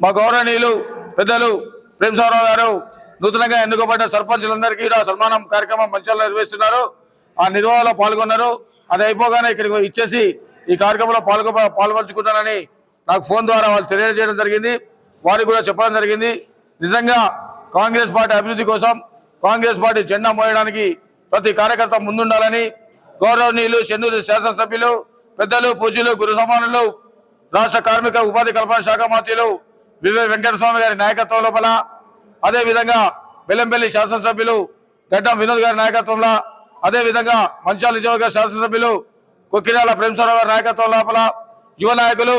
మా గౌరవనీయులు పెద్దలు ప్రేమసాగరరావు గారు నూతనంగా ఎన్నుకోబడ్డ సర్పంచులందరికీ సన్మానం కార్యక్రమం మంచిగా నిర్వహిస్తున్నారు. ఆ నిర్వహణలో పాల్గొన్నారు. అది అయిపోగానే ఇక్కడికి ఇచ్చేసి ఈ కార్యక్రమంలో పాల్పంచుకుంటానని నాకు ఫోన్ ద్వారా వాళ్ళు తెలియజేయడం జరిగింది. వారికి కూడా చెప్పడం జరిగింది. నిజంగా కాంగ్రెస్ పార్టీ అభివృద్ధి కోసం కాంగ్రెస్ పార్టీ జెండా మోయడానికి ప్రతి కార్యకర్త ముందుండాలని గౌరవనీయులు చెన్నూరు శాసనసభ్యులు పెద్దలు పూజ్యులు గురు సమానులు రాష్ట్ర కార్మిక ఉపాధి కల్పన శాఖ మంత్రులు వివే వెంకటస్వామి గారి నాయకత్వం లోపల, అదేవిధంగా బెల్లంపల్లి శాసనసభ్యులు గడ్డం వినోద్ గారి నాయకత్వంలో, అదేవిధంగా మంచాల నియోజకవర్గ శాసనసభ్యులు కొక్కిరాల ప్రేమసాగరరావు గారి నాయకత్వం లోపల యువ నాయకులు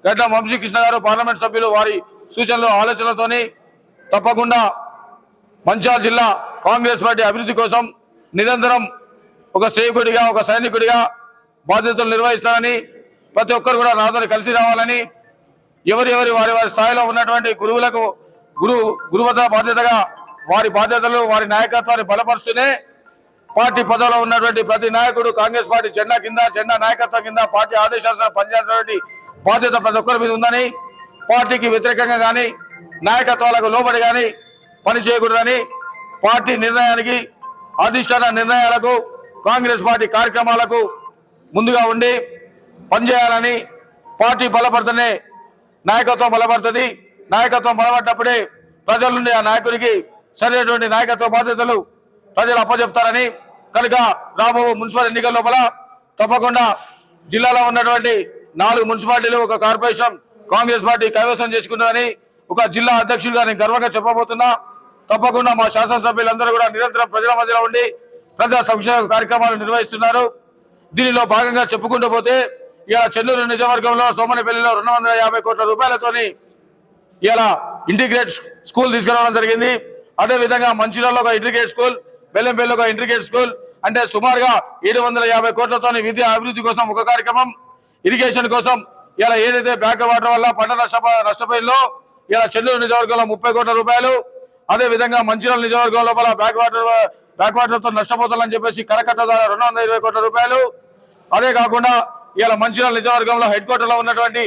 గడ్డం వంశీకృష్ణ గారు పార్లమెంట్ సభ్యులు వారి సూచనలు ఆలోచనలతోని తప్పకుండా మంచిర్యాల జిల్లా కాంగ్రెస్ పార్టీ అభివృద్ధి కోసం నిరంతరం ఒక సేవకుడిగా ఒక సైనికుడిగా బాధ్యతలు నిర్వహిస్తానని, ప్రతి ఒక్కరు కూడా నాతో కలిసి రావాలని, వారి స్థాయిలో ఉన్నటువంటి గురువులకు గురువత బాధ్యతగా వారి బాధ్యతలు వారి నాయకత్వాన్ని బలపరుస్తూనే పార్టీ పదవిలో ఉన్నటువంటి ప్రతి నాయకుడు కాంగ్రెస్ పార్టీ జెండా నాయకత్వం కింద పార్టీ ఆదేశాలను పనిచేసినటువంటి బాధ్యత ప్రతి ఒక్కరి మీద ఉందని, పార్టీకి వ్యతిరేకంగా కానీ నాయకత్వాలకు లోబడి కానీ పని చేయకూడదని, పార్టీ నిర్ణయానికి అధిష్టాన నిర్ణయాలకు కాంగ్రెస్ పార్టీ కార్యక్రమాలకు ముందుగా ఉండి పనిచేయాలని, పార్టీ బలపడుతూనే నాయకత్వం బలపడుతుంది. నాయకత్వం బలపడ్డప్పుడే ప్రజల నుండి ఆ నాయకుడికి సరైనటువంటి నాయకత్వ బాధ్యతలు ప్రజలు అప్పచెప్తారని, కనుక రాబో మున్సిపల్ ఎన్నికల లోపల తప్పకుండా జిల్లాలో ఉన్నటువంటి 4 మున్సిపాలిటీలు ఒక కార్పొరేషన్ కాంగ్రెస్ పార్టీ కైవసం చేసుకుంటుందని ఒక జిల్లా అధ్యక్షుడిగా నేను గర్వంగా చెప్పబోతున్నా. తప్పకుండా మా శాసనసభ్యులందరూ కూడా నిరంతరం ప్రజల మధ్యలో ఉండి ప్రజా సంక్షేమ కార్యక్రమాలు నిర్వహిస్తున్నారు. దీనిలో భాగంగా చెప్పుకుంటూ పోతే ఇలా చెన్నూరు నియోజకవర్గంలో సోమనపల్లిలో 250 కోట్ల రూపాయలతోని ఇలా ఇంటిగ్రేట్ స్కూల్ తీసుకురావడం జరిగింది. అదేవిధంగా మంచిర్యాలలో ఒక ఇంటిగ్రేట్ స్కూల్, బెల్లంపల్లిలో ఒక ఇంటిగ్రేట్ స్కూల్, అంటే సుమారుగా 750 కోట్లతో విద్యా అభివృద్ధి కోసం ఒక కార్యక్రమం, ఇరిగేషన్ కోసం ఇలా ఏదైతే బ్యాక్ వాటర్ వల్ల పంట నష్టపోయిందో ఇలా చెన్నూరు నియోజకవర్గంలో 30 కోట్ల రూపాయలు, అదేవిధంగా మంచిర్యాల నియోజకవర్గం లోపల బ్యాక్ వాటర్తో నష్టపోతారని చెప్పేసి కరకట్ట ద్వారా 220 కోట్ల రూపాయలు. అదే కాకుండా ఇలా మంచిర్యాల నియోజకవర్గంలో హెడ్ క్వార్టర్లో ఉన్నటువంటి